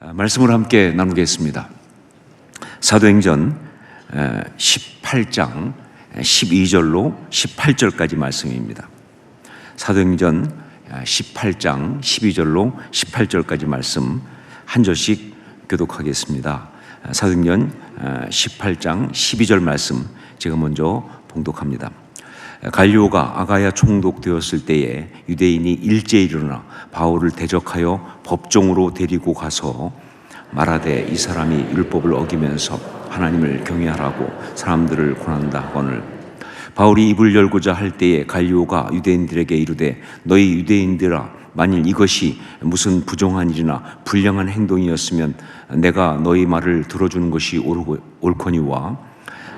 말씀을 함께 나누겠습니다. 사도행전 18장 12절로 18절까지 말씀입니다. 사도행전 18장 12절로 18절까지 말씀 한 절씩 교독하겠습니다. 사도행전 18장 12절 말씀 제가 먼저 봉독합니다. 갈리오가 아가야 총독되었을 때에 유대인이 일제히 일어나 바울을 대적하여 법정으로 데리고 가서 말하되 이 사람이 율법을 어기면서 하나님을 경외하라고 사람들을 권한다 하거늘 바울이 입을 열고자 할 때에 갈리오가 유대인들에게 이르되 너희 유대인들아 만일 이것이 무슨 부정한 일이나 불량한 행동이었으면 내가 너희 말을 들어주는 것이 옳거니와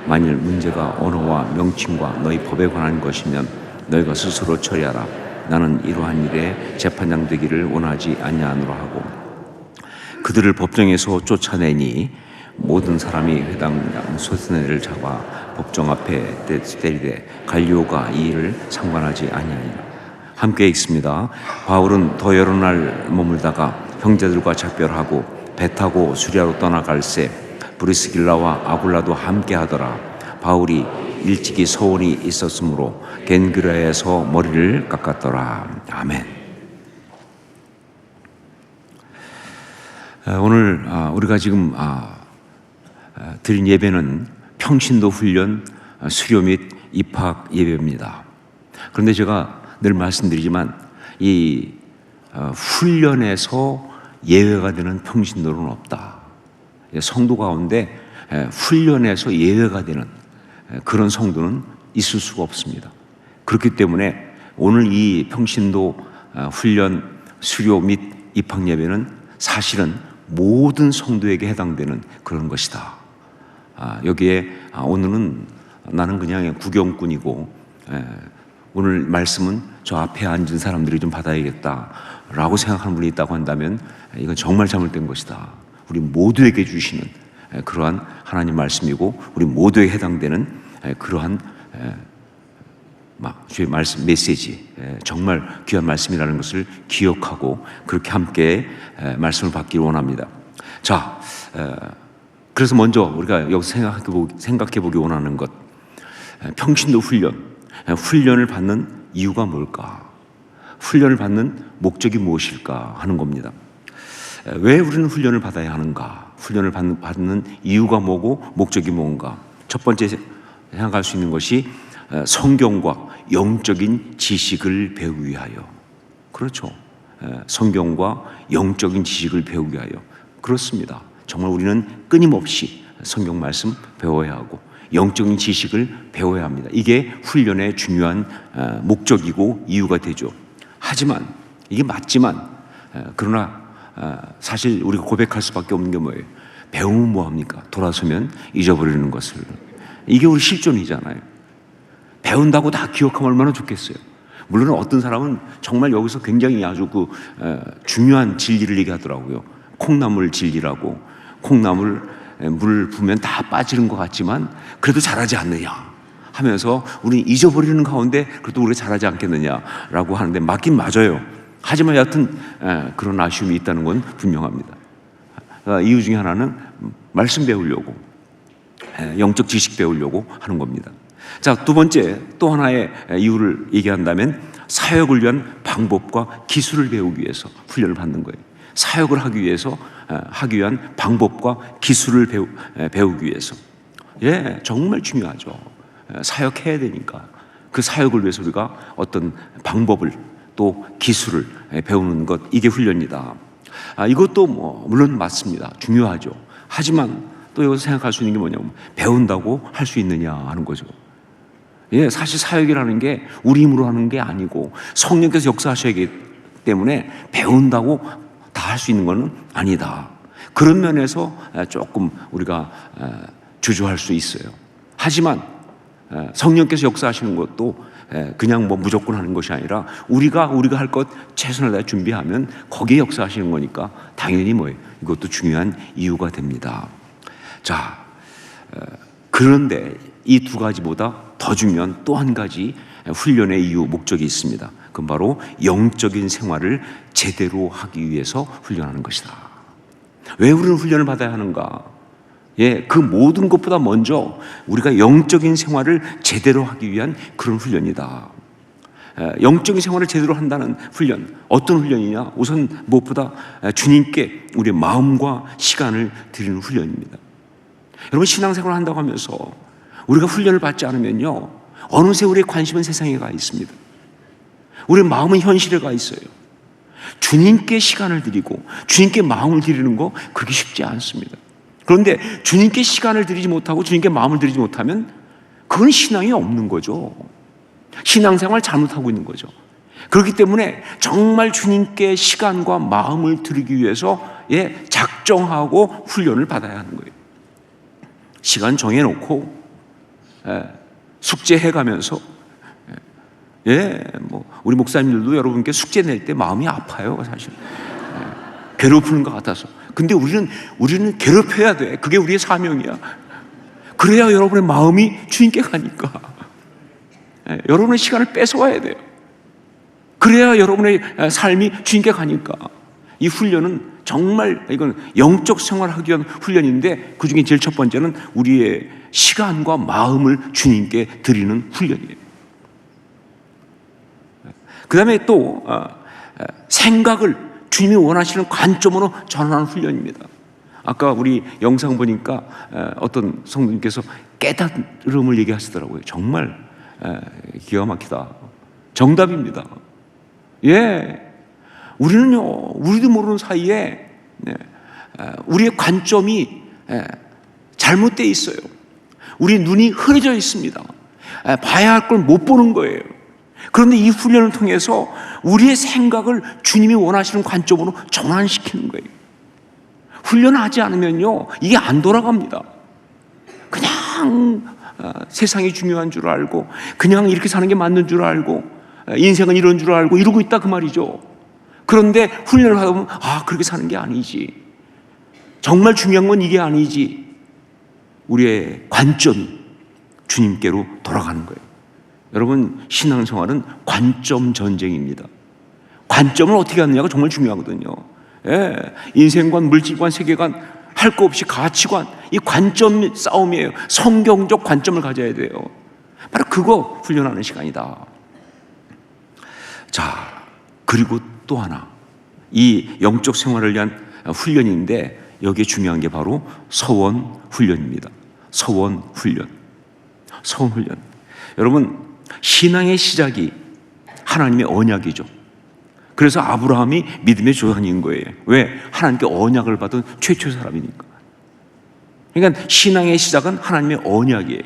만일 문제가 언어와 명칭과 너희 법에 관한 것이면 너희가 스스로 처리하라. 나는 이러한 일에 재판장 되기를 원하지 아니하노라 하고 그들을 법정에서 쫓아내니 모든 사람이 회당장 소스네를 잡아 법정 앞에 때리되 갈리오가 이 일을 상관하지 아니하니라. 함께 읽습니다. 바울은 더 여러 날 머물다가 형제들과 작별하고 배 타고 수리아로 떠나갈새 브리스길라와 아굴라도 함께 하더라. 바울이 일찍이 소원이 있었으므로 겐그라에서 머리를 깎았더라. 아멘. 오늘 우리가 지금 드린 예배는 평신도 훈련 수료 및 입학 예배입니다. 그런데 제가 늘 말씀드리지만 이 훈련에서 예외가 되는 평신도는 없다. 성도 가운데 훈련에서 예외가 되는 그런 성도는 있을 수가 없습니다. 그렇기 때문에 오늘 이 평신도 훈련 수료 및 입학 예배는 사실은 모든 성도에게 해당되는 그런 것이다. 여기에 오늘은 나는 그냥 구경꾼이고 오늘 말씀은 저 앞에 앉은 사람들이 좀 받아야겠다라고 생각하는 분이 있다고 한다면 이건 정말 잘못된 것이다. 우리 모두에게 주시는 그러한 하나님 말씀이고 우리 모두에게 해당되는 그러한 주의 말씀 메시지 정말 귀한 말씀이라는 것을 기억하고 그렇게 함께 말씀을 받기를 원합니다. 자, 그래서 먼저 우리가 여기서 생각해 보기 원하는 것, 평신도 훈련을 받는 이유가 뭘까? 훈련을 받는 목적이 무엇일까 하는 겁니다. 왜 우리는 훈련을 받아야 하는가? 훈련을 받는 이유가 뭐고 목적이 뭔가? 첫 번째 생각할 수 있는 것이 성경과 영적인 지식을 배우기 위하여. 그렇죠. 성경과 영적인 지식을 배우기 위하여. 그렇습니다. 정말 우리는 끊임없이 성경 말씀 배워야 하고 영적인 지식을 배워야 합니다. 이게 훈련의 중요한 목적이고 이유가 되죠. 하지만 이게 맞지만 그러나 사실 우리가 고백할 수밖에 없는 게 뭐예요? 배우면 뭐합니까? 돌아서면 잊어버리는 것을. 이게 우리 실존이잖아요. 배운다고 다 기억하면 얼마나 좋겠어요. 물론 어떤 사람은 정말 여기서 굉장히 아주 중요한 진리를 얘기하더라고요. 콩나물 진리라고. 콩나물 물 부으면 다 빠지는 것 같지만 그래도 잘하지 않느냐 하면서 우리는 잊어버리는 가운데 그래도 우리가 잘하지 않겠느냐라고 하는데 맞긴 맞아요. 하지만 여하튼 그런 아쉬움이 있다는 건 분명합니다. 이유 중에 하나는 말씀 배우려고 영적 지식 배우려고 하는 겁니다. 자, 두 번째 또 하나의 이유를 얘기한다면 사역을 위한 방법과 기술을 배우기 위해서 훈련을 받는 거예요. 사역을 하기 위한 방법과 기술을 배우기 위해서. 정말 중요하죠. 사역해야 되니까 그 사역을 위해서 우리가 어떤 방법을 또 기술을 배우는 것, 이게 훈련이다. 이것도 물론 맞습니다. 중요하죠. 하지만 또 여기서 생각할 수 있는 게 뭐냐면 배운다고 할 수 있느냐 하는 거죠. 사실 사역이라는 게 우리 힘으로 하는 게 아니고 성령께서 역사하셔야기 때문에 배운다고 다 할 수 있는 것은 아니다. 그런 면에서 조금 우리가 주저할 수 있어요. 하지만 성령께서 역사하시는 것도 그냥 무조건 하는 것이 아니라 우리가 할 것 최선을 다해 준비하면 거기에 역사하시는 거니까 당연히 이것도 중요한 이유가 됩니다. 자, 그런데 이 두 가지보다 더 중요한 또 한 가지 훈련의 이유, 목적이 있습니다. 그건 바로 영적인 생활을 제대로 하기 위해서 훈련하는 것이다. 왜 우리는 훈련을 받아야 하는가? 예, 그 모든 것보다 먼저 우리가 영적인 생활을 제대로 하기 위한 그런 훈련이다. 영적인 생활을 제대로 한다는 훈련, 어떤 훈련이냐? 우선 무엇보다 주님께 우리의 마음과 시간을 드리는 훈련입니다. 여러분, 신앙생활을 한다고 하면서 우리가 훈련을 받지 않으면요, 어느새 우리의 관심은 세상에 가 있습니다. 우리의 마음은 현실에 가 있어요. 주님께 시간을 드리고 주님께 마음을 드리는 거 그렇게 쉽지 않습니다. 그런데 주님께 시간을 드리지 못하고 주님께 마음을 드리지 못하면 그건 신앙이 없는 거죠. 신앙생활 잘못하고 있는 거죠. 그렇기 때문에 정말 주님께 시간과 마음을 드리기 위해서 작정하고 훈련을 받아야 하는 거예요. 시간 정해놓고 숙제해가면서 우리 목사님들도 여러분께 숙제 낼 때 마음이 아파요, 사실. 괴롭히는 것 같아서. 근데 우리는 괴롭혀야 돼. 그게 우리의 사명이야. 그래야 여러분의 마음이 주님께 가니까. 여러분의 시간을 뺏어와야 돼요. 그래야 여러분의 삶이 주님께 가니까. 이 훈련은 정말 이건 영적 생활을 하기 위한 훈련인데, 그 중에 제일 첫 번째는 우리의 시간과 마음을 주님께 드리는 훈련이에요. 그 다음에 또 생각을 주님이 원하시는 관점으로 전환하는 훈련입니다. 아까 우리 영상 보니까 어떤 성도님께서 깨달음을 얘기하시더라고요. 정말 기가 막히다. 정답입니다. 우리는요, 우리도 모르는 사이에 우리의 관점이 잘못되어 있어요. 우리 눈이 흐려져 있습니다. 봐야 할 걸 못 보는 거예요. 그런데 이 훈련을 통해서 우리의 생각을 주님이 원하시는 관점으로 전환시키는 거예요. 훈련하지 않으면요, 이게 안 돌아갑니다. 그냥 세상이 중요한 줄 알고, 그냥 이렇게 사는 게 맞는 줄 알고, 인생은 이런 줄 알고 이러고 있다, 그 말이죠. 그런데 훈련을 하다 보면 그렇게 사는 게 아니지. 정말 중요한 건 이게 아니지. 우리의 관점이 주님께로 돌아가는 거예요. 여러분, 신앙생활은 관점 전쟁입니다. 관점을 어떻게 하느냐가 정말 중요하거든요. 인생관, 물질관, 세계관, 할 거 없이 가치관, 이 관점 싸움이에요. 성경적 관점을 가져야 돼요. 바로 그거 훈련하는 시간이다. 자, 그리고 또 하나, 이 영적 생활을 위한 훈련인데, 여기에 중요한 게 바로 서원 훈련입니다. 서원 훈련. 서원 훈련. 여러분, 신앙의 시작이 하나님의 언약이죠. 그래서 아브라함이 믿음의 조상인 거예요. 왜? 하나님께 언약을 받은 최초의 사람이니까. 그러니까 신앙의 시작은 하나님의 언약이에요.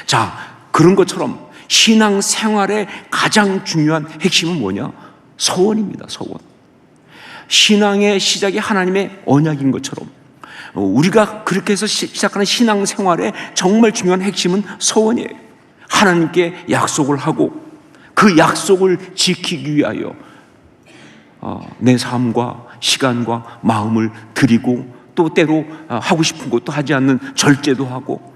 자, 그런 것처럼 신앙 생활의 가장 중요한 핵심은 뭐냐? 서원입니다. 서원. 신앙의 시작이 하나님의 언약인 것처럼 우리가 그렇게 해서 시작하는 신앙 생활의 정말 중요한 핵심은 서원이에요. 하나님께 약속을 하고 그 약속을 지키기 위하여 내 삶과 시간과 마음을 드리고, 또 때로 하고 싶은 것도 하지 않는 절제도 하고,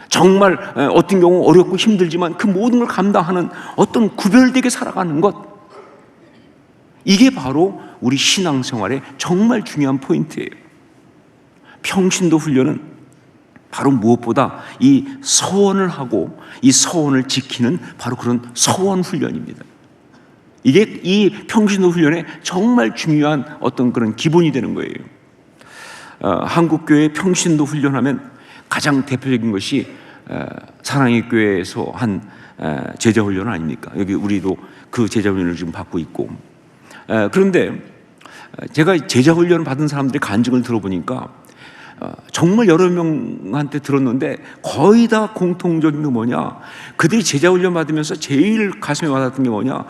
정말 어떤 경우 어렵고 힘들지만 그 모든 걸 감당하는 어떤 구별되게 살아가는 것, 이게 바로 우리 신앙생활의 정말 중요한 포인트예요. 평신도 훈련은 바로 무엇보다 이 서원을 하고 이 서원을 지키는 바로 그런 서원 훈련입니다. 이게 이 평신도 훈련의 정말 중요한 어떤 그런 기본이 되는 거예요. 한국교회 평신도 훈련하면 가장 대표적인 것이 사랑의 교회에서 한 제자훈련 아닙니까? 여기 우리도 그 제자훈련을 지금 받고 있고, 그런데 제가 제자훈련을 받은 사람들의 간증을 들어보니까 정말 여러 명한테 들었는데 거의 다 공통적인 게 뭐냐, 그들이 제자훈련 받으면서 제일 가슴에 와닿았던 게 뭐냐,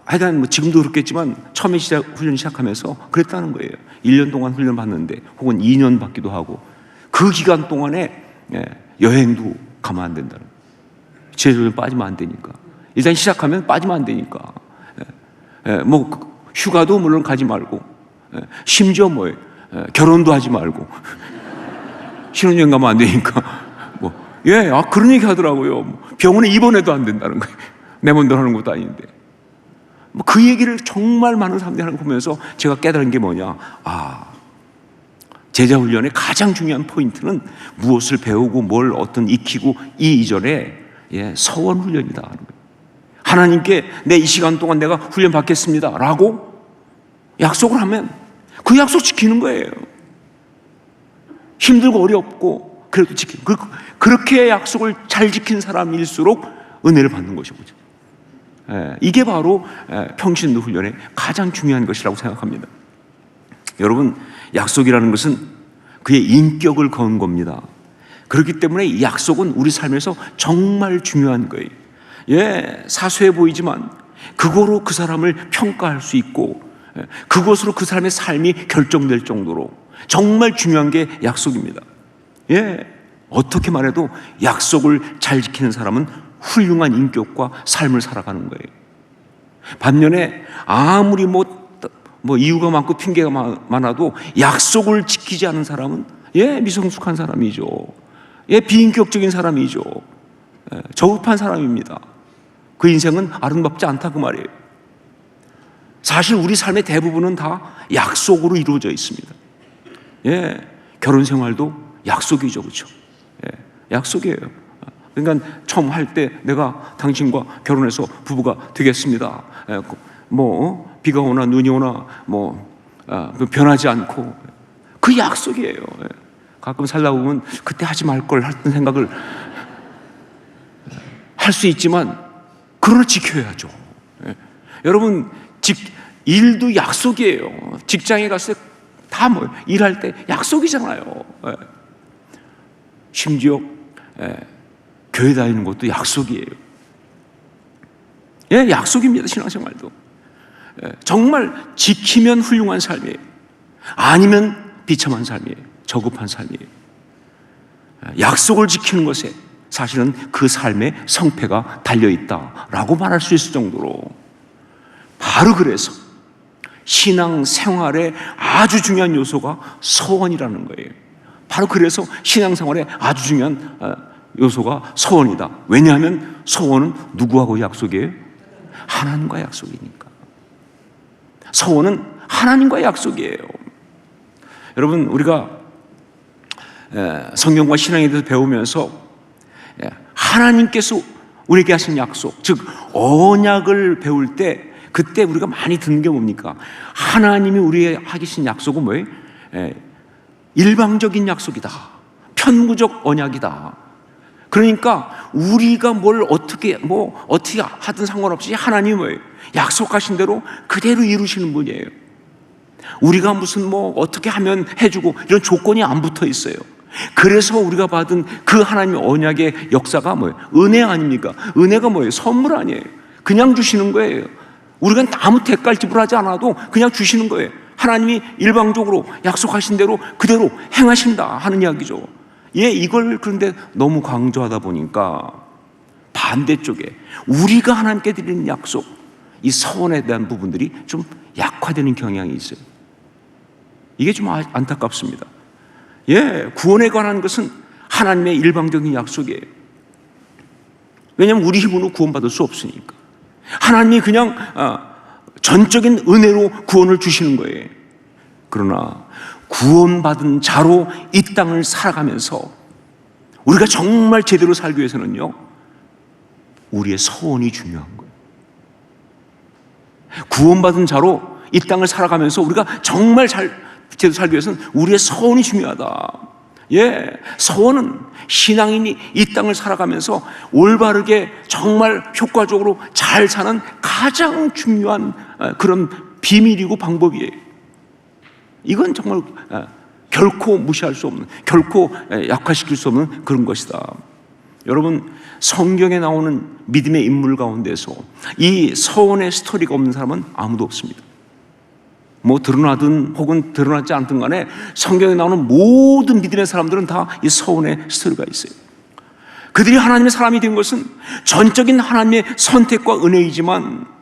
하여간 지금도 그렇겠지만 처음에 훈련 시작하면서 그랬다는 거예요. 1년 동안 훈련 받는데, 혹은 2년 받기도 하고, 그 기간 동안에 여행도 가면 안 된다는 거예요. 제자훈련 빠지면 안 되니까. 일단 시작하면 빠지면 안 되니까. 휴가도 물론 가지 말고, 심지어 결혼도 하지 말고, 신혼여행 가면 안 되니까, 그런 얘기 하더라고요. 병원에 입원해도 안 된다는 거예요. 내 맘대로 하는 것도 아닌데. 그 얘기를 정말 많은 사람들이 하는 거 보면서 제가 깨달은 게 뭐냐, 제자 훈련의 가장 중요한 포인트는 무엇을 배우고 뭘 어떤 익히고 이 이전에 서원 훈련이다 하는 거예요. 하나님께 내 이 시간 동안 내가 훈련 받겠습니다 라고 약속을 하면 그 약속 지키는 거예요. 힘들고 어렵고 그래도 지키는, 그렇게 약속을 잘 지킨 사람일수록 은혜를 받는 것이죠. 이게 바로 평신도 훈련의 가장 중요한 것이라고 생각합니다. 여러분, 약속이라는 것은 그의 인격을 건 겁니다. 그렇기 때문에 이 약속은 우리 삶에서 정말 중요한 거예요. 사소해 보이지만 그거로 그 사람을 평가할 수 있고 그것으로 그 사람의 삶이 결정될 정도로 정말 중요한 게 약속입니다. 어떻게 말해도 약속을 잘 지키는 사람은 훌륭한 인격과 삶을 살아가는 거예요. 반면에 아무리 뭐 이유가 많고 핑계가 많아도 약속을 지키지 않은 사람은 미성숙한 사람이죠. 비인격적인 사람이죠. 저급한 사람입니다. 그 인생은 아름답지 않다 그 말이에요. 사실 우리 삶의 대부분은 다 약속으로 이루어져 있습니다. 결혼 생활도 약속이죠, 그렇죠? 약속이에요. 그러니까 처음 할 때 내가 당신과 결혼해서 부부가 되겠습니다. 비가 오나 눈이 오나 변하지 않고 그 약속이에요. 가끔 살다 보면 그때 하지 말 걸 했던 생각을 할 수 있지만 그러나 지켜야죠. 여러분, 일도 약속이에요. 직장에 갔을 때 다 일할 때 약속이잖아요. 심지어 교회 다니는 것도 약속이에요. 약속입니다. 신앙생활도 정말 지키면 훌륭한 삶이에요. 아니면 비참한 삶이에요. 저급한 삶이에요. 약속을 지키는 것에 사실은 그 삶의 성패가 달려있다라고 말할 수 있을 정도로, 바로 그래서 신앙생활의 아주 중요한 요소가 서원이라는 거예요. 바로 그래서 신앙생활의 아주 중요한 요소가 서원이다. 왜냐하면 서원은 누구하고 약속이에요? 하나님과 약속이니까. 서원은 하나님과 약속이에요. 여러분, 우리가 성경과 신앙에 대해서 배우면서 하나님께서 우리에게 하신 약속, 즉 언약을 배울 때 그때 우리가 많이 듣는 게 뭡니까? 하나님이 우리에게 하신 약속은 뭐예요? 일방적인 약속이다. 편무적 언약이다. 그러니까 우리가 뭘 어떻게 하든 상관없이 하나님이 뭐예요? 약속하신 대로 그대로 이루시는 분이에요. 우리가 무슨 어떻게 하면 해주고 이런 조건이 안 붙어 있어요. 그래서 우리가 받은 그 하나님의 언약의 역사가 뭐예요? 은혜 아닙니까? 은혜가 뭐예요? 선물 아니에요. 그냥 주시는 거예요. 우리가 아무 대가를 지불하지 않아도 그냥 주시는 거예요. 하나님이 일방적으로 약속하신 대로 그대로 행하신다 하는 이야기죠. 이걸 그런데 너무 강조하다 보니까 반대쪽에 우리가 하나님께 드리는 약속, 이 서원에 대한 부분들이 좀 약화되는 경향이 있어요. 이게 좀 안타깝습니다. 구원에 관한 것은 하나님의 일방적인 약속이에요. 왜냐하면 우리 힘으로 구원받을 수 없으니까. 하나님이 그냥 전적인 은혜로 구원을 주시는 거예요. 그러나 구원받은 자로 이 땅을 살아가면서 우리가 정말 제대로 살기 위해서는요, 우리의 서원이 중요한 거예요. 구원받은 자로 이 땅을 살아가면서 우리가 정말 제대로 살기 위해서는 우리의 서원이 중요하다. 서원은 신앙인이 이 땅을 살아가면서 올바르게 정말 효과적으로 잘 사는 가장 중요한 그런 비밀이고 방법이에요. 이건 정말 결코 무시할 수 없는, 결코 약화시킬 수 없는 그런 것이다. 여러분, 성경에 나오는 믿음의 인물 가운데서 이 서원의 스토리가 없는 사람은 아무도 없습니다. 드러나든 혹은 드러나지 않든 간에 성경에 나오는 모든 믿음의 사람들은 다 이 서원의 스토리가 있어요. 그들이 하나님의 사람이 된 것은 전적인 하나님의 선택과 은혜이지만,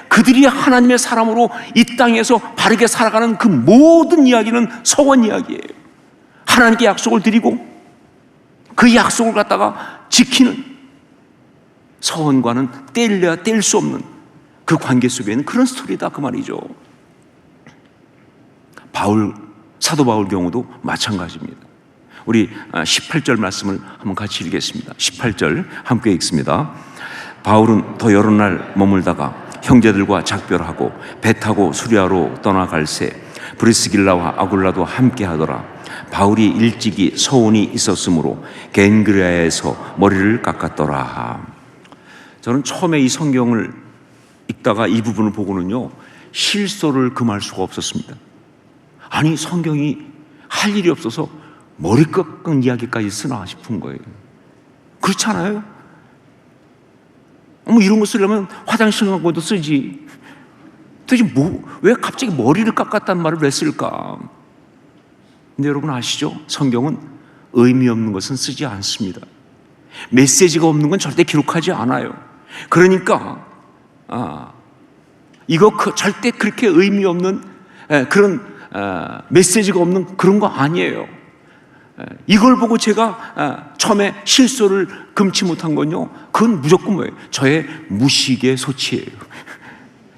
그들이 하나님의 사람으로 이 땅에서 바르게 살아가는 그 모든 이야기는 서원 이야기예요. 하나님께 약속을 드리고 그 약속을 갖다가 지키는, 서원과는 뗄래야 뗄 수 없는 그 관계 속에 있는 그런 스토리다 그 말이죠. 바울 사도 바울 경우도 마찬가지입니다. 우리 18절 말씀을 한번 같이 읽겠습니다. 18절 함께 읽습니다. 바울은 더 여러 날 머물다가 형제들과 작별하고 배 타고 수리아로 떠나갈새 브리스길라와 아굴라도 함께 하더라. 바울이 일찍이 서원이 있었으므로 겐그레아에서 머리를 깎았더라. 저는 처음에 이 성경을 읽다가 이 부분을 보고는요, 실소를 금할 수가 없었습니다. 아니, 성경이 할 일이 없어서 머리 깎은 이야기까지 쓰나 싶은 거예요. 그렇지 않아요? 뭐 이런 거 쓰려면 화장실 가고도 쓰지. 도대체 왜 갑자기 머리를 깎았다는 말을 왜 쓸까? 근데 여러분 아시죠? 성경은 의미 없는 것은 쓰지 않습니다. 메시지가 없는 건 절대 기록하지 않아요. 그러니까 이거 절대 그렇게 의미 없는 그런 메시지가 없는 그런 거 아니에요. 이걸 보고 제가 처음에 실소를 금치 못한 건요, 그건 무조건 뭐예요? 저의 무식의 소치예요.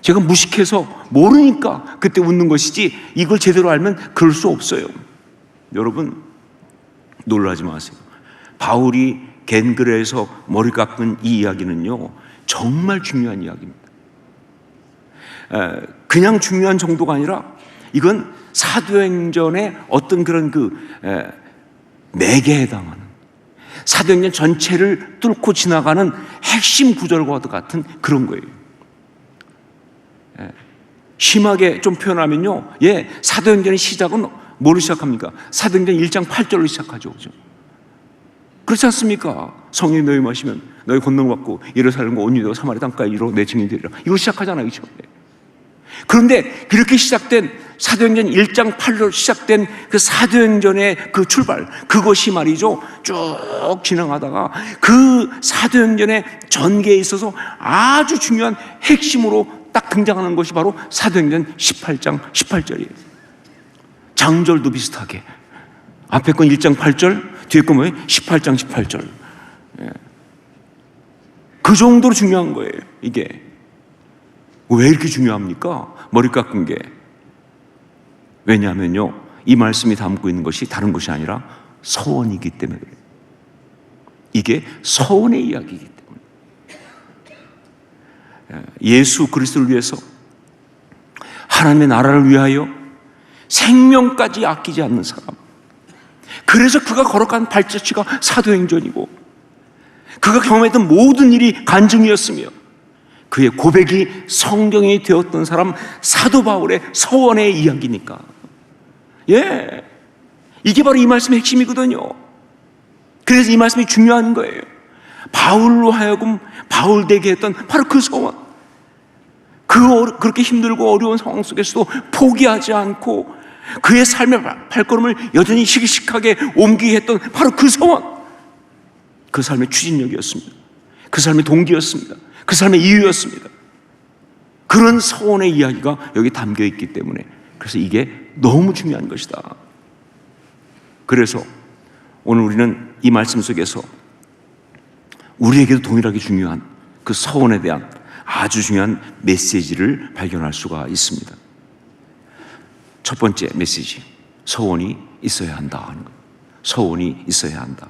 제가 무식해서 모르니까 그때 웃는 것이지, 이걸 제대로 알면 그럴 수 없어요. 여러분 놀라지 마세요. 바울이 겐그레에서 머리 깎은 이 이야기는요, 정말 중요한 이야기입니다. 그냥 중요한 정도가 아니라 이건 사도행전의 어떤 그런 맥에 해당하는, 사도행전 전체를 뚫고 지나가는 핵심 구절과 같은 그런 거예요. 심하게 좀 표현하면요, 사도행전의 시작은 뭐로 시작합니까? 사도행전 1장 8절로 시작하죠. 그렇죠? 그렇지 않습니까? 성령이 너희 마시면 너희 권능을 받고 예루살렘과 온 유대와 사마리아 땅까지 이루어 내 증인이 되리라. 이거 시작하잖아요. 그렇죠? 그런데 그렇게 시작된 사도행전 1장 8로 시작된 그 사도행전의 그 출발, 그것이 말이죠, 쭉 진행하다가 그 사도행전의 전개에 있어서 아주 중요한 핵심으로 딱 등장하는 것이 바로 사도행전 18장 18절이에요. 장절도 비슷하게 앞에 건 1장 8절, 뒤에 건 뭐예요? 18장 18절. 그 정도로 중요한 거예요. 이게 왜 이렇게 중요합니까? 머리 깎은 게. 왜냐하면요, 이 말씀이 담고 있는 것이 다른 것이 아니라 서원이기 때문에 그래요. 이게 서원의 이야기이기 때문에. 예수 그리스도를 위해서, 하나님의 나라를 위하여 생명까지 아끼지 않는 사람, 그래서 그가 걸어간 발자취가 사도행전이고, 그가 경험했던 모든 일이 간증이었으며, 그의 고백이 성경이 되었던 사람 사도 바울의 서원의 이야기니까. 이게 바로 이 말씀의 핵심이거든요. 그래서 이 말씀이 중요한 거예요. 바울로 하여금 바울 되게 했던 바로 그 서원, 그렇게 힘들고 어려운 상황 속에서도 포기하지 않고 그의 삶의 발걸음을 여전히 씩씩하게 옮기게 했던 바로 그 서원, 그 삶의 추진력이었습니다. 그 삶의 동기였습니다. 그 삶의 이유였습니다. 그런 서원의 이야기가 여기 담겨 있기 때문에, 그래서 이게 너무 중요한 것이다. 그래서 오늘 우리는 이 말씀 속에서 우리에게도 동일하게 중요한 그 서원에 대한 아주 중요한 메시지를 발견할 수가 있습니다. 첫 번째 메시지, 서원이 있어야 한다 하는 것. 서원이 있어야 한다.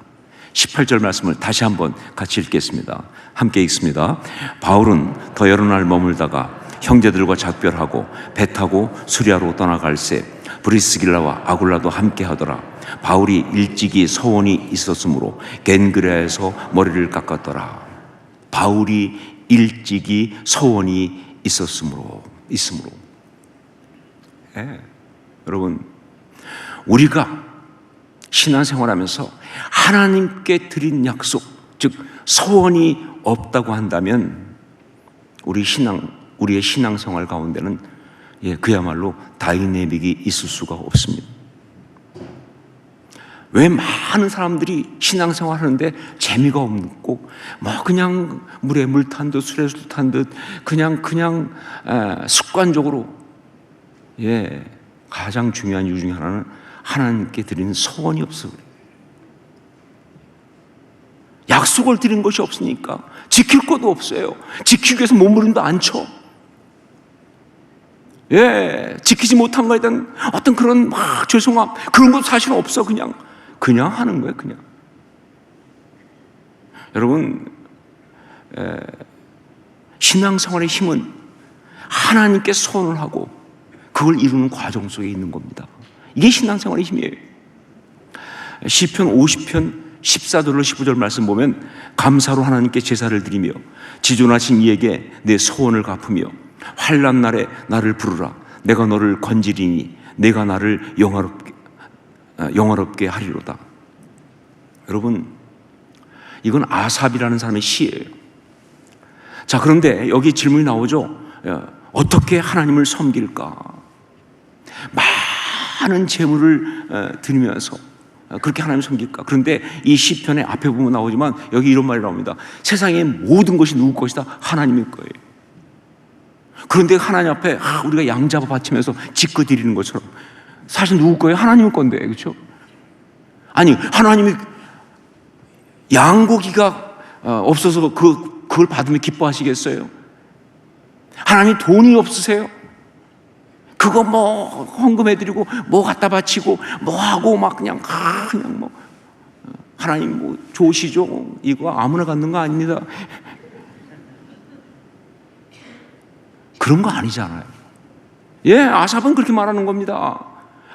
18절 말씀을 다시 한번 같이 읽겠습니다. 함께 읽습니다. 바울은 더 여러 날 머물다가 형제들과 작별하고 배 타고 수리아로 떠나갈새 브리스길라와 아굴라도 함께 하더라. 바울이 일찍이 서원이 있었으므로 겐그레아에서 머리를 깎았더라. 바울이 일찍이 서원이 있음으로. 여러분, 우리가 신앙생활하면서 하나님께 드린 약속, 즉 서원이 없다고 한다면 우리의 신앙생활 가운데는 그야말로 다이내믹이 있을 수가 없습니다. 왜 많은 사람들이 신앙생활 하는데 재미가 없고 그냥 물에 물 탄 듯 술에 술 탄 듯 그냥 습관적으로, 가장 중요한 이유 중에 하나는 하나님께 드리는 서원이 없어요. 약속을 드린 것이 없으니까 지킬 것도 없어요. 지키기 위해서 몸부림도 안 쳐. 지키지 못한 거에 대한 어떤 그런 막 죄송함, 그런 거 사실은 없어. 그냥 하는 거예요. 그냥. 여러분, 신앙생활의 힘은 하나님께 소원을 하고 그걸 이루는 과정 속에 있는 겁니다. 이게 신앙생활의 힘이에요. 시편 50편 14절로 15절 말씀 보면, 감사로 하나님께 제사를 드리며 지존하신 이에게 내 소원을 갚으며 환난 날에 나를 부르라. 내가 너를 건지리니 내가 나를 영화롭게 하리로다. 여러분, 이건 아삽이라는 사람의 시예요. 자, 그런데 여기 질문이 나오죠. 어떻게 하나님을 섬길까? 많은 재물을 드리면서 그렇게 하나님을 섬길까? 그런데 이 시편의 앞에 보면 나오지만 여기 이런 말이 나옵니다. 세상의 모든 것이 누구 것이다? 하나님의 거예요. 그런데 하나님 앞에 우리가 양 잡아 바치면서 짓거 드리는 것처럼 사실 누구 거예요? 하나님 건데, 그렇죠? 아니, 하나님이 양고기가 없어서 그걸 받으면 기뻐하시겠어요? 하나님 돈이 없으세요? 그거 뭐 헌금해드리고 뭐 갖다 바치고 뭐 하고 막 그냥 뭐 하나님 뭐 좋으시죠? 이거 아무나 갖는 거 아닙니다. 그런 거 아니잖아요. 아삽은 그렇게 말하는 겁니다.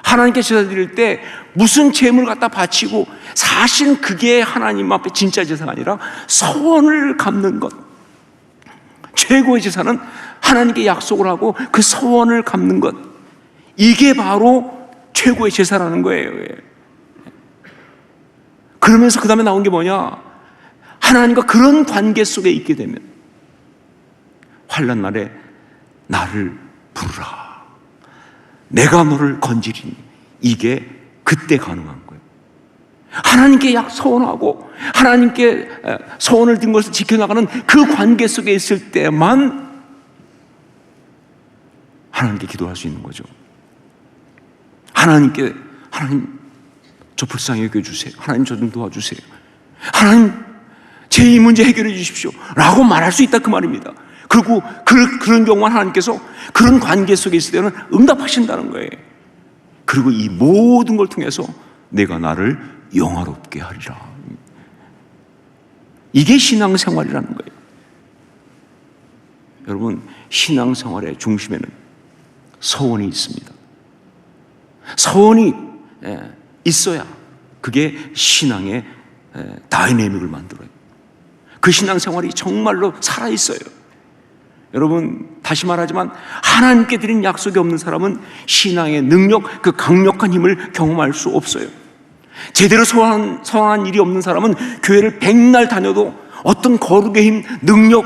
하나님께 제사 드릴 때 무슨 재물을 갖다 바치고, 사실 그게 하나님 앞에 진짜 제사가 아니라 소원을 갚는 것. 최고의 제사는 하나님께 약속을 하고 그 소원을 갚는 것. 이게 바로 최고의 제사라는 거예요. 그러면서 그 다음에 나온 게 뭐냐? 하나님과 그런 관계 속에 있게 되면 환난 날에 나를 부르라. 내가 너를 건지리니. 이게 그때 가능한 거예요. 하나님께 소원하고 하나님께 소원을 든 것을 지켜나가는 그 관계 속에 있을 때만 하나님께 기도할 수 있는 거죠. 하나님 저 불쌍히 여겨주세요. 하나님 저 좀 도와주세요. 하나님 제 이 문제 해결해 주십시오 라고 말할 수 있다, 그 말입니다. 그리고 그런 경우만 하나님께서 그런 관계 속에 있을 때는 응답하신다는 거예요. 그리고 이 모든 걸 통해서 내가 나를 영화롭게 하리라. 이게 신앙생활이라는 거예요. 여러분, 신앙생활의 중심에는 소원이 있습니다. 소원이 있어야 그게 신앙의 다이내믹을 만들어요. 그 신앙생활이 정말로 살아있어요. 여러분, 다시 말하지만 하나님께 드린 약속이 없는 사람은 신앙의 능력, 그 강력한 힘을 경험할 수 없어요. 제대로 소원한 일이 없는 사람은 교회를 백날 다녀도 어떤 거룩의 힘, 능력,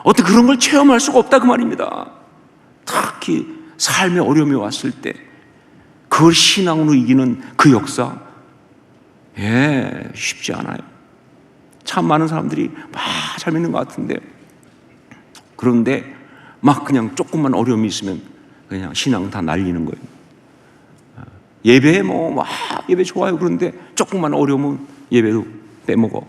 어떤 그런 걸 체험할 수가 없다, 그 말입니다. 특히 삶의 어려움이 왔을 때 그걸 신앙으로 이기는 그 역사, 쉽지 않아요. 참 많은 사람들이 막 잘 믿는 것 같은데, 그런데 막 그냥 조금만 어려움이 있으면 그냥 신앙 다 날리는 거예요. 예배에 예배 좋아요. 그런데 조금만 어려우면 예배도 빼먹어.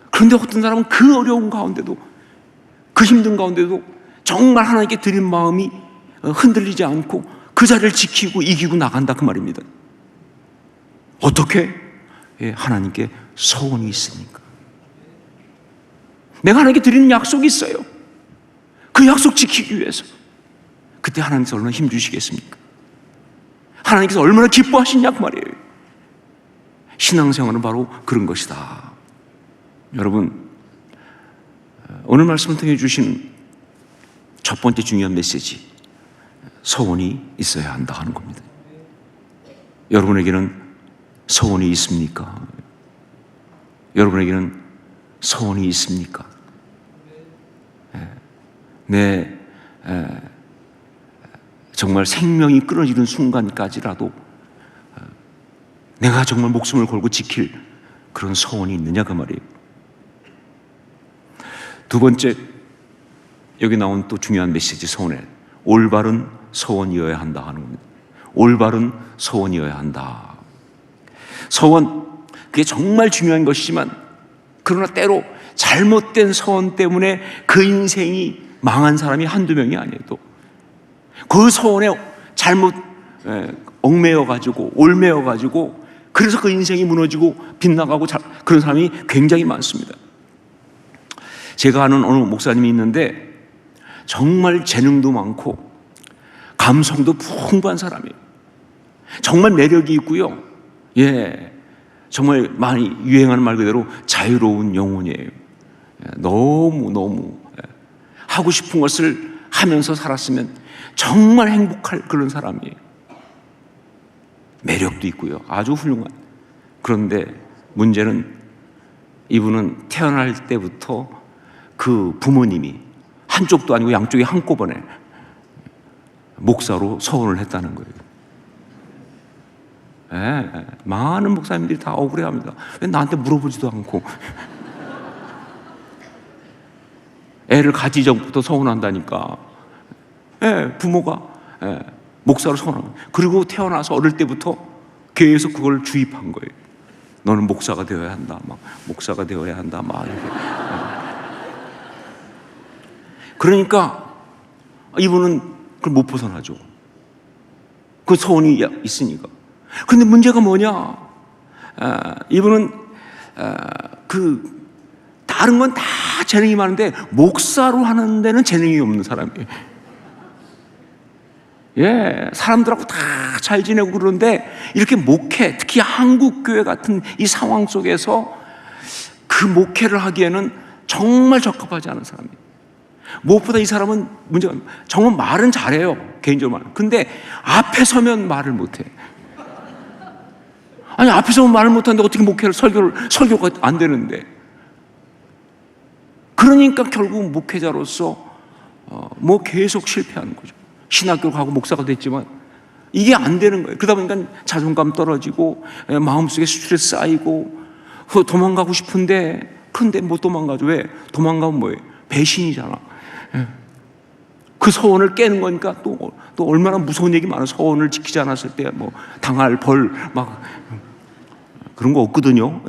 그런데 어떤 사람은 그 어려운 가운데도, 그 힘든 가운데도 정말 하나님께 드린 마음이 흔들리지 않고 그 자리를 지키고 이기고 나간다, 그 말입니다. 어떻게? 하나님께 소원이 있으니까. 내가 하나님께 드리는 약속이 있어요. 그 약속 지키기 위해서. 그때 하나님께서 얼마나 힘 주시겠습니까? 하나님께서 얼마나 기뻐하시냐, 그 말이에요. 신앙생활은 바로 그런 것이다. 여러분, 오늘 말씀을 통해 주신 첫 번째 중요한 메시지, 소원이 있어야 한다 하는 겁니다. 여러분에게는 소원이 있습니까? 여러분에게는 소원이 있습니까? 정말 생명이 끊어지는 순간까지라도 내가 정말 목숨을 걸고 지킬 그런 소원이 있느냐, 그 말이에요. 두 번째, 여기 나온 또 중요한 메시지, 소원에 올바른 소원이어야 한다 하는 겁니다. 올바른 소원이어야 한다. 소원, 그게 정말 중요한 것이지만, 그러나 때로 잘못된 소원 때문에 그 인생이 망한 사람이 한두 명이 아니에요. 또 그 소원에 잘못 얽매여가지고 올매여가지고 그래서 그 인생이 무너지고 빗나가고 그런 사람이 굉장히 많습니다. 제가 아는 어느 목사님이 있는데 정말 재능도 많고 감성도 풍부한 사람이에요. 정말 매력이 있고요. 정말 많이 유행하는 말 그대로 자유로운 영혼이에요. 너무 하고 싶은 것을 하면서 살았으면 정말 행복할 그런 사람이에요. 매력도 있고요. 아주 훌륭한. 그런데 문제는 이분은 태어날 때부터 그 부모님이 한쪽도 아니고 양쪽이 한꺼번에 목사로 서원을 했다는 거예요. 많은 목사님들이 다 억울해합니다. 왜 나한테 물어보지도 않고 애를 가지기 전부터 서원한다니까. 부모가 목사로 서원합니다. 그리고 태어나서 어릴 때부터 계속 그걸 주입한 거예요. 너는 목사가 되어야 한다. 막 목사가 되어야 한다. 막 이렇게. 그러니까 이분은 그걸 못 벗어나죠. 그 소원이 있으니까. 그런데 문제가 뭐냐? 이분은 다른 건 다 재능이 많은데 목사로 하는 데는 재능이 없는 사람이에요. 사람들하고 다 잘 지내고 그러는데 이렇게 목회, 특히 한국교회 같은 이 상황 속에서 그 목회를 하기에는 정말 적합하지 않은 사람이에요. 무엇보다 이 사람은 문제가 정말 말은 잘해요. 개인적으로 말은. 근데 앞에 서면 말을 못해. 아니 앞에 서면 말을 못하는데 어떻게 목회를 설교가 안 되는데. 그러니까 결국 목회자로서 계속 실패하는 거죠. 신학교 가고 목사가 됐지만 이게 안 되는 거예요. 그러다 보니까 자존감 떨어지고 마음속에 스트레스 쌓이고 도망가고 싶은데 그런데 못 도망가죠. 왜? 도망가면 뭐예요? 배신이잖아. 그 소원을 깨는 거니까 또 얼마나 무서운 얘기 많아. 소원을 지키지 않았을 때 당할 벌 막 그런 거 없거든요.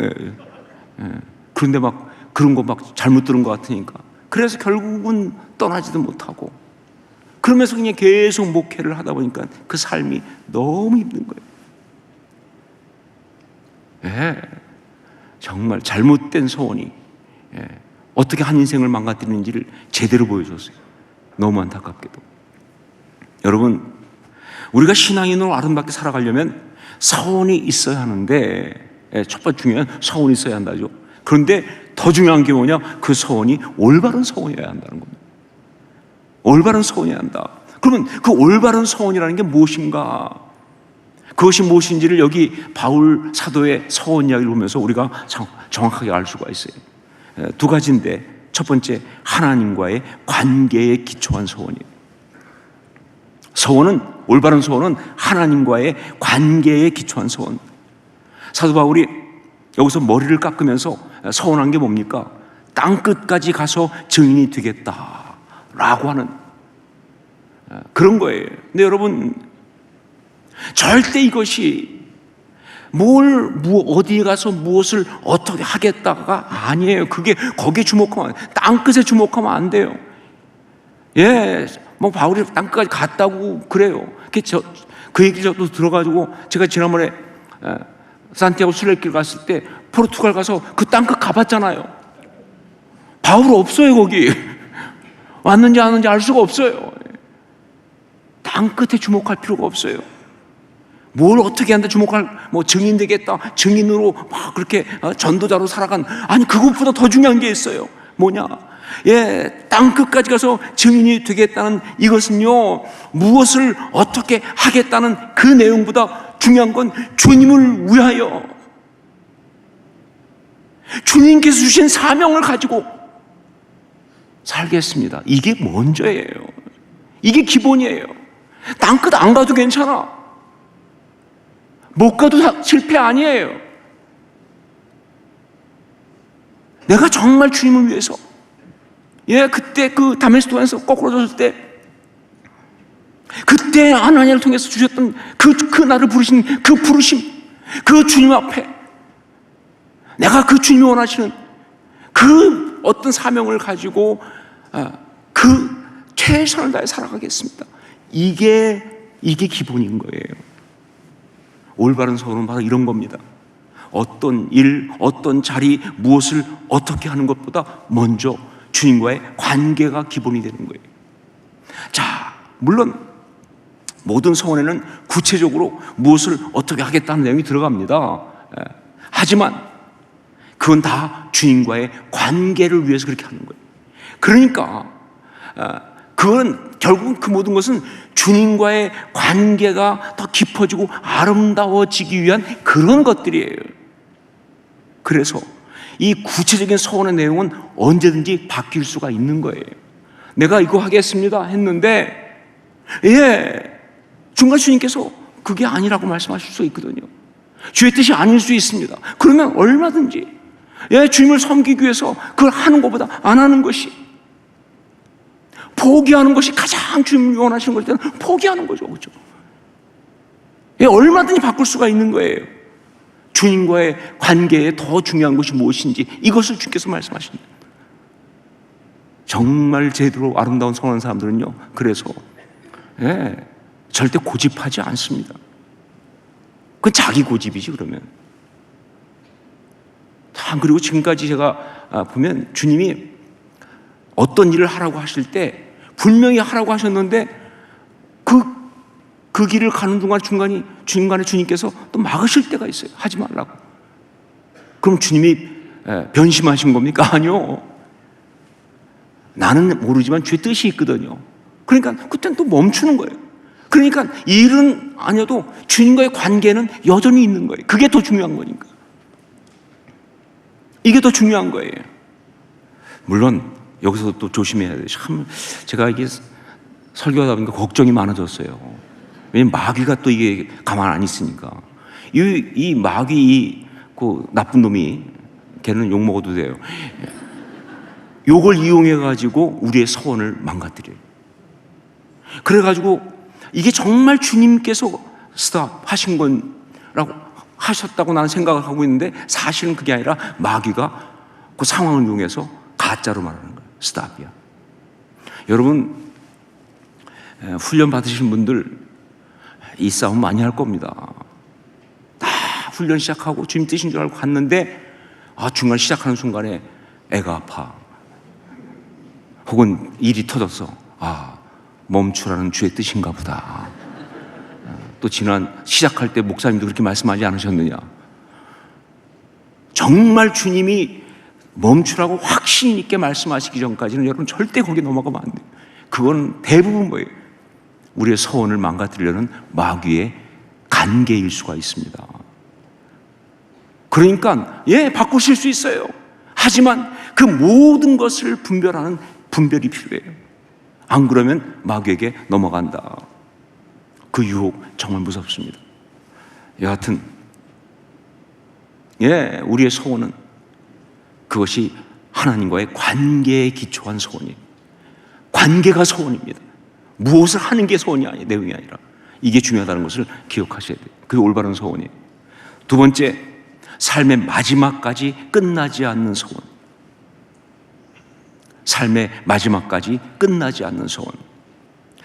그런데 막 그런 거 막 잘못 들은 것 같으니까. 그래서 결국은 떠나지도 못하고 그러면서 그냥 계속 목회를 하다 보니까 그 삶이 너무 힘든 거예요. 정말 잘못된 소원이 어떻게 한 인생을 망가뜨리는지를 제대로 보여줬어요. 너무 안타깝게도. 여러분, 우리가 신앙인으로 아름답게 살아가려면 서원이 있어야 하는데 첫 번째 중요한 서원이 있어야 한다죠. 그런데 더 중요한 게 뭐냐? 그 서원이 올바른 서원이어야 한다는 겁니다. 올바른 서원이어야 한다. 그러면 그 올바른 서원이라는 게 무엇인가? 그것이 무엇인지를 여기 바울 사도의 서원 이야기를 보면서 우리가 정확하게 알 수가 있어요. 두 가지인데 첫 번째, 하나님과의 관계에 기초한 서원이에요. 서원은, 올바른 서원은 하나님과의 관계에 기초한 서원. 사도 바울이 여기서 머리를 깎으면서 서원한 게 뭡니까? 땅끝까지 가서 증인이 되겠다라고 하는 그런 거예요. 근데 여러분, 절대 이것이 어디에 가서 무엇을 어떻게 하겠다가 아니에요. 거기에 주목하면, 땅끝에 주목하면 안 돼요. 바울이 땅끝까지 갔다고 그래요. 그 얘기 저도 들어가지고 제가 지난번에 산티아고 순례길 갔을 때 포르투갈 가서 그 땅끝 가봤잖아요. 바울 없어요, 거기. 왔는지 안 왔는지 알 수가 없어요. 땅끝에 주목할 필요가 없어요. 뭘 어떻게 한다 주목할, 증인 되겠다, 증인으로 막 그렇게 전도자로 살아간, 아니 그것보다 더 중요한 게 있어요. 뭐냐? 땅끝까지 가서 증인이 되겠다는 이것은요, 무엇을 어떻게 하겠다는 그 내용보다 중요한 건 주님을 위하여, 주님께서 주신 사명을 가지고 살겠습니다. 이게 먼저예요. 이게 기본이에요. 땅끝 안 가도 괜찮아. 못 가도 실패 아니에요. 내가 정말 주님을 위해서, 그때 그 다메스코에서 거꾸로졌을 때, 그때 하나님을 통해서 주셨던 그 나를 부르신 그 부르심, 그 주님 앞에 내가 그 주님이 원하시는 그 어떤 사명을 가지고 그 최선을 다해 살아가겠습니다. 이게 기본인 거예요. 올바른 서원은 바로 이런 겁니다. 어떤 일, 어떤 자리, 무엇을 어떻게 하는 것보다 먼저 주님과의 관계가 기본이 되는 거예요. 자, 물론 모든 서원에는 구체적으로 무엇을 어떻게 하겠다는 내용이 들어갑니다. 하지만 그건 다 주님과의 관계를 위해서 그렇게 하는 거예요. 그러니까 그건 결국은 그 모든 것은 주님과의 관계가 더 깊어지고 아름다워지기 위한 그런 것들이에요. 그래서 이 구체적인 서원의 내용은 언제든지 바뀔 수가 있는 거예요. 내가 이거 하겠습니다 했는데 중간 주님께서 그게 아니라고 말씀하실 수 있거든요. 주의 뜻이 아닐 수 있습니다. 그러면 얼마든지 주님을 섬기기 위해서 그걸 하는 것보다 안 하는 것이, 포기하는 것이 가장 주님이 원하시는 걸 때는 포기하는 거죠. 그렇죠? 얼마든지 바꿀 수가 있는 거예요. 주님과의 관계에 더 중요한 것이 무엇인지 이것을 주께서 말씀하십니다. 정말 제대로 아름다운 선한 사람들은요, 그래서 절대 고집하지 않습니다. 그건 자기 고집이지 그러면. 그리고 지금까지 제가 보면 주님이 어떤 일을 하라고 하실 때 분명히 하라고 하셨는데 그 길을 가는 중간에 주님께서 또 막으실 때가 있어요. 하지 말라고. 그럼 주님이 변심하신 겁니까? 아니요. 나는 모르지만 주의 뜻이 있거든요. 그러니까 그때는 또 멈추는 거예요. 그러니까 일은 아니어도 주님과의 관계는 여전히 있는 거예요. 그게 더 중요한 거니까. 이게 더 중요한 거예요. 물론 여기서 또 조심해야 돼요. 참 제가 이게 설교하다 보니까 걱정이 많아졌어요. 왜냐면 마귀가 또 이게 가만 안 있으니까. 이 마귀, 그 나쁜 놈이, 걔는 욕 먹어도 돼요. 요걸 이용해가지고 우리의 서원을 망가뜨려요. 그래가지고 이게 정말 주님께서 스탑 하신 거라고 하셨다고 나는 생각을 하고 있는데 사실은 그게 아니라 마귀가 그 상황을 이용해서 가짜로 말하는 거예요. 스탑이야. 여러분, 훈련 받으신 분들 이 싸움 많이 할 겁니다. 다 훈련 시작하고 주님 뜻인 줄 알고 갔는데 중간 시작하는 순간에 애가 아파. 혹은 일이 터졌어. 멈추라는 주의 뜻인가 보다. 또 시작할 때 목사님도 그렇게 말씀하지 않으셨느냐. 정말 주님이 멈추라고 확신 있게 말씀하시기 전까지는 여러분 절대 거기에 넘어가면 안 돼요. 그건 대부분 뭐예요? 우리의 서원을 망가뜨리려는 마귀의 관계일 수가 있습니다. 그러니까 바꾸실 수 있어요. 하지만 그 모든 것을 분별하는 분별이 필요해요. 안 그러면 마귀에게 넘어간다. 그 유혹 정말 무섭습니다. 여하튼 우리의 소원은 그것이 하나님과의 관계에 기초한 소원이에요. 관계가 소원입니다. 무엇을 하는 게 소원이 아니에요. 내용이 아니라. 이게 중요하다는 것을 기억하셔야 돼요. 그게 올바른 소원이에요. 두 번째, 삶의 마지막까지 끝나지 않는 소원. 삶의 마지막까지 끝나지 않는 소원.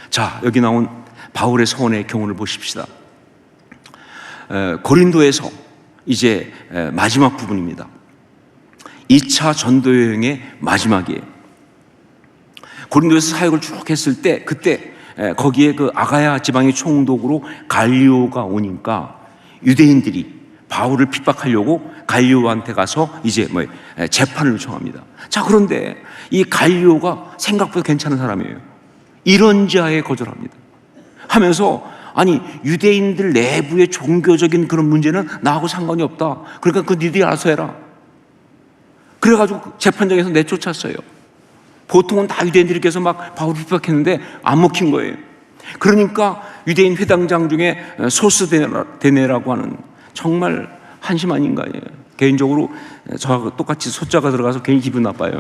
자, 여기 나온 바울의 소원의 경우를 보십시다. 고린도에서 이제 마지막 부분입니다. 2차 전도 여행의 마지막이에요. 고린도에서 사역을 쭉 했을 때 그때 거기에 그 아가야 지방의 총독으로 갈리오가 오니까 유대인들이 바울을 핍박하려고 갈리오한테 가서 이제 재판을 요청합니다. 자, 그런데 이 갈리오가 생각보다 괜찮은 사람이에요. 이런지하에 거절합니다. 하면서 아니 유대인들 내부의 종교적인 그런 문제는 나하고 상관이 없다. 그러니까 그 니들이 알아서 해라. 그래가지고 재판장에서 내쫓았어요. 보통은 다 유대인들께서 막 바울을 핍박했는데 안 먹힌 거예요. 그러니까 유대인 회당장 중에 소스데네라고 하는 정말 한심한 인간이에요. 개인적으로 저하고 똑같이 소자가 들어가서 괜히 기분 나빠요.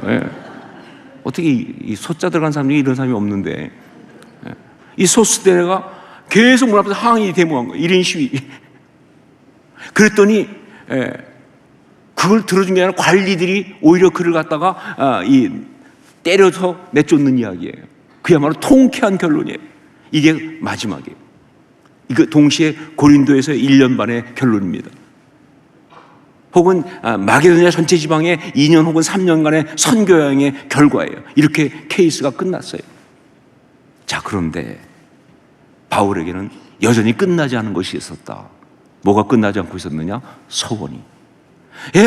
어떻게 이 소자 들어간 사람 중에 이런 사람이 없는데 이 소스데네가 계속 문 앞에서 항의 데모한 거예요. 1인 시위. 그랬더니 그걸 들어준 게 아니라 관리들이 오히려 그를 갖다가 때려서 내쫓는 이야기예요. 그야말로 통쾌한 결론이에요. 이게 마지막이에요. 이거 동시에 고린도에서 1년 반의 결론입니다. 혹은 마게도냐 전체 지방의 2년 혹은 3년간의 선교 여행의 결과예요. 이렇게 케이스가 끝났어요. 자, 그런데 바울에게는 여전히 끝나지 않은 것이 있었다. 뭐가 끝나지 않고 있었느냐? 서원이.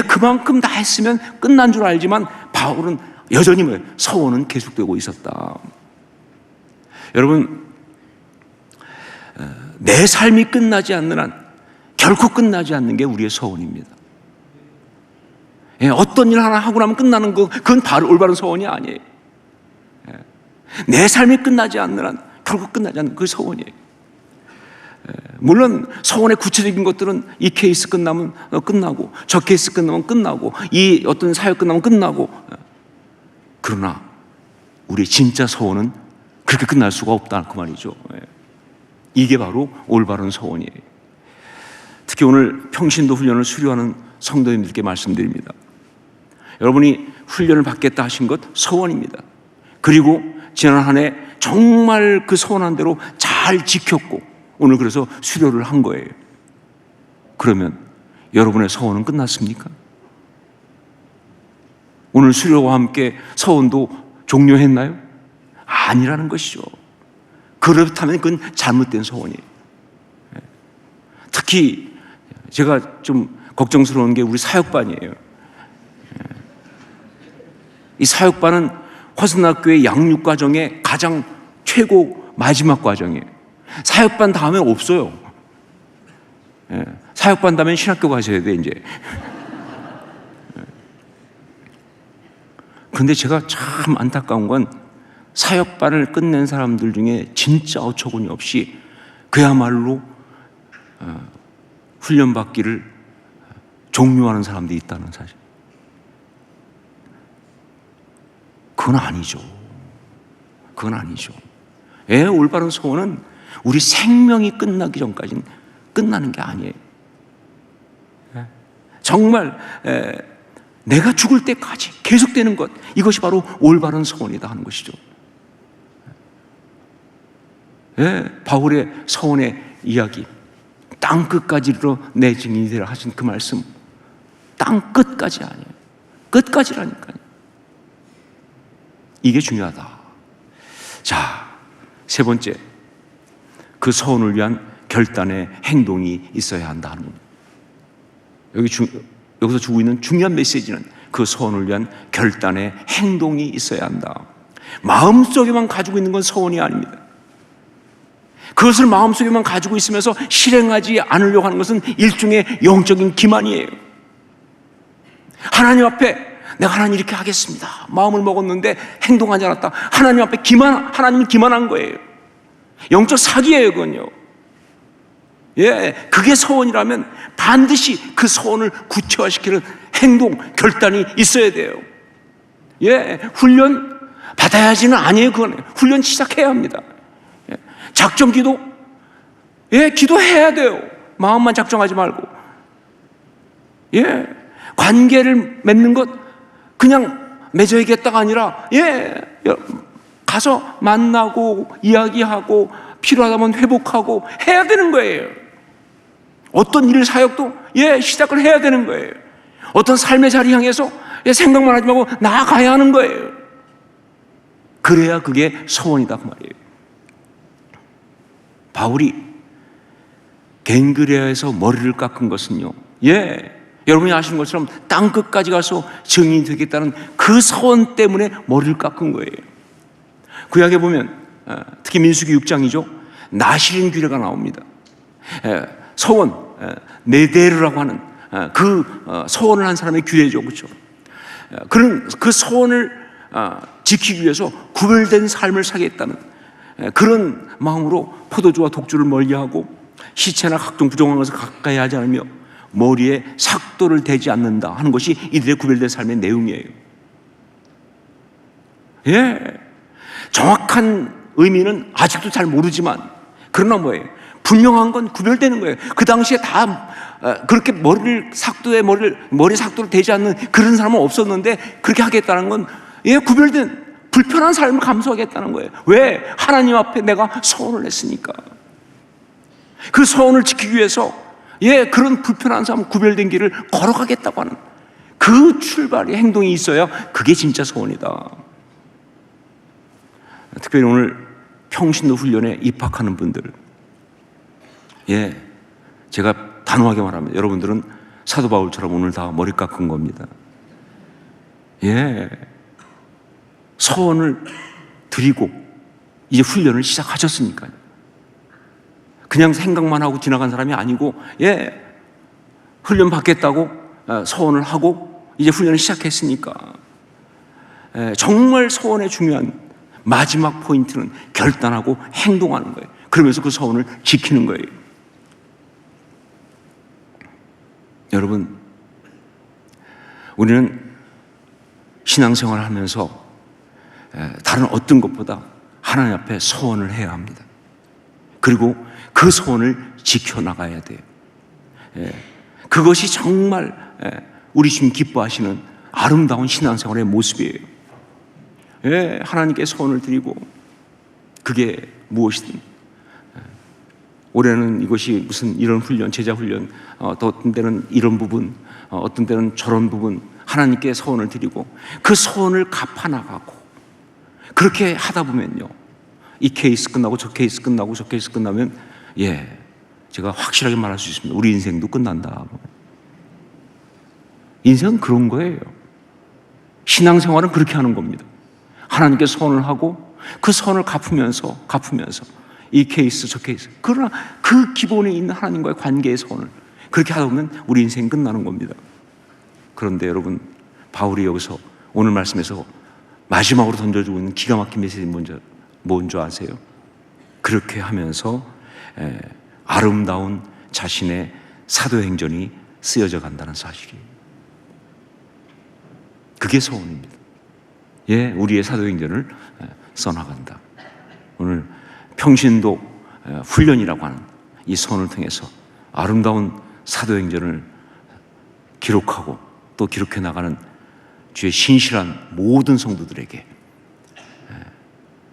그만큼 다 했으면 끝난 줄 알지만 바울은 여전히 서원은 계속되고 있었다. 여러분, 내 삶이 끝나지 않는 한 결코 끝나지 않는 게 우리의 서원입니다. 어떤 일 하나 하고 나면 끝나는 거, 그건 바로 올바른 서원이 아니에요. 내 삶이 끝나지 않는 한 결국 끝나지 않는 그 서원이에요. 물론 서원의 구체적인 것들은 이 케이스 끝나면 끝나고, 저 케이스 끝나면 끝나고, 이 어떤 사역 끝나면 끝나고, 그러나 우리의 진짜 서원은 그렇게 끝날 수가 없다 그 말이죠. 이게 바로 올바른 서원이에요. 특히 오늘 평신도 훈련을 수료하는 성도님들께 말씀드립니다. 여러분이 훈련을 받겠다 하신 것 서원입니다. 그리고 지난 한 해 정말 그 서원한 대로 잘 지켰고 오늘 그래서 수료를 한 거예요. 그러면 여러분의 서원은 끝났습니까? 오늘 수료와 함께 서원도 종료했나요? 아니라는 것이죠. 그렇다면 그건 잘못된 서원이에요. 특히 제가 좀 걱정스러운 게 우리 사역반이에요. 이 사역반은 화순학교의 양육과정의 가장 최고 마지막 과정이에요. 사역반 다음에 없어요. 사역반 다음에 신학교 가셔야 돼, 이제. 그런데 제가 참 안타까운 건 사역반을 끝낸 사람들 중에 진짜 어처구니 없이 그야말로 훈련받기를 종료하는 사람들이 있다는 사실. 그건 아니죠. 그건 아니죠. 올바른 소원은 우리 생명이 끝나기 전까지는 끝나는 게 아니에요. 정말 내가 죽을 때까지 계속되는 것, 이것이 바로 올바른 소원이다 하는 것이죠. 바울의 서원의 이야기, 땅 끝까지 이르러 내 증인이 되라 하신 그 말씀, 땅 끝까지 아니에요. 끝까지라니까요. 이게 중요하다. 자, 세 번째, 그 서원을 위한 결단의 행동이 있어야 한다는 겁니다. 여기서 주고 있는 중요한 메시지는 그 서원을 위한 결단의 행동이 있어야 한다. 마음속에만 가지고 있는 건 서원이 아닙니다. 그것을 마음속에만 가지고 있으면서 실행하지 않으려고 하는 것은 일종의 영적인 기만이에요. 하나님 앞에 내가 하나님 이렇게 하겠습니다. 마음을 먹었는데 행동하지 않았다. 하나님 앞에 하나님을 기만한 거예요. 영적 사기예요, 그건요. 그게 서원이라면 반드시 그 서원을 구체화시키는 행동, 결단이 있어야 돼요. 훈련 받아야지는 아니에요, 그건. 훈련 시작해야 합니다. 작정 기도, 기도해야 돼요. 마음만 작정하지 말고. 관계를 맺는 것 그냥 맺어야겠다가 아니라 가서 만나고 이야기하고 필요하다면 회복하고 해야 되는 거예요. 어떤 일 사역도 시작을 해야 되는 거예요. 어떤 삶의 자리 향해서 생각만 하지 말고 나아가야 하는 거예요. 그래야 그게 서원이다 그 말이에요. 바울이 갱그레아에서 머리를 깎은 것은요, 여러분이 아시는 것처럼 땅 끝까지 가서 증인이 되겠다는 그 서원 때문에 머리를 깎은 거예요. 구약에 보면 특히 민수기 6장이죠. 나실인 규례가 나옵니다. 서원, 네데르라고 하는 그 서원을 한 사람의 규례죠, 그렇죠? 그런 그 서원을 지키기 위해서 구별된 삶을 살겠다는 그런 마음으로 포도주와 독주를 멀리하고 시체나 각종 부정한 것을 가까이 하지 않으며 머리에 삭도를 대지 않는다 하는 것이 이들의 구별된 삶의 내용이에요. 정확한 의미는 아직도 잘 모르지만 그러나 뭐예요? 분명한 건 구별되는 거예요. 그 당시에 다 그렇게 머리 삭도를 대지 않는 그런 사람은 없었는데 그렇게 하겠다는 건 구별된 불편한 삶을 감수하겠다는 거예요. 왜? 하나님 앞에 내가 소원을 했으니까. 그 소원을 지키기 위해서 그런 불편한 삶, 구별된 길을 걸어가겠다고 하는 그 출발의 행동이 있어야 그게 진짜 소원이다. 특별히 오늘 평신도 훈련에 입학하는 분들, 제가 단호하게 말합니다. 여러분들은 사도 바울처럼 오늘 다 머리 깎은 겁니다. 소원을 드리고 이제 훈련을 시작하셨으니까요. 그냥 생각만 하고 지나간 사람이 아니고, 훈련 받겠다고 소원을 하고 이제 훈련을 시작했으니까, 정말 소원의 중요한 마지막 포인트는 결단하고 행동하는 거예요. 그러면서 그 소원을 지키는 거예요. 여러분, 우리는 신앙생활을 하면서 다른 어떤 것보다 하나님 앞에 소원을 해야 합니다. 그리고 그 소원을 지켜나가야 돼요. 그것이 정말 우리 주님 기뻐하시는 아름다운 신앙생활의 모습이에요. 하나님께 소원을 드리고, 그게 무엇이든, 올해는 이것이 무슨 이런 훈련, 제자 훈련, 또 어떤 때는 이런 부분, 어떤 때는 저런 부분, 하나님께 소원을 드리고 그 소원을 갚아나가고, 그렇게 하다 보면요, 이 케이스 끝나고 저 케이스 끝나고 저 케이스 끝나면 제가 확실하게 말할 수 있습니다. 우리 인생도 끝난다. 인생은 그런 거예요. 신앙생활은 그렇게 하는 겁니다. 하나님께 소원을 하고 그 소원을 갚으면서 이 케이스 저 케이스, 그러나 그 기본에 있는 하나님과의 관계의 소원을 그렇게 하다 보면 우리 인생이 끝나는 겁니다. 그런데 여러분, 바울이 여기서 오늘 말씀에서 마지막으로 던져주고 있는 기가 막힌 메시지 뭔지 아세요? 그렇게 하면서 아름다운 자신의 사도행전이 쓰여져 간다는 사실이에요. 그게 소원입니다. 우리의 사도행전을 써나간다. 오늘 평신도 훈련이라고 하는 이 소원을 통해서 아름다운 사도행전을 기록하고 또 기록해 나가는 주의 신실한 모든 성도들에게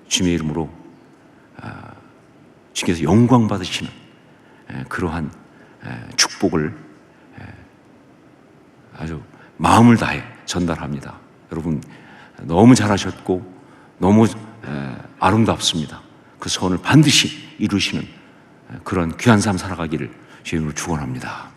주님의 이름으로 주님께서 영광 받으시는 그러한 축복을 아주 마음을 다해 전달합니다. 여러분, 너무 잘하셨고 너무 아름답습니다. 그 소원을 반드시 이루시는 그런 귀한 삶 살아가기를 주님으로 축원합니다.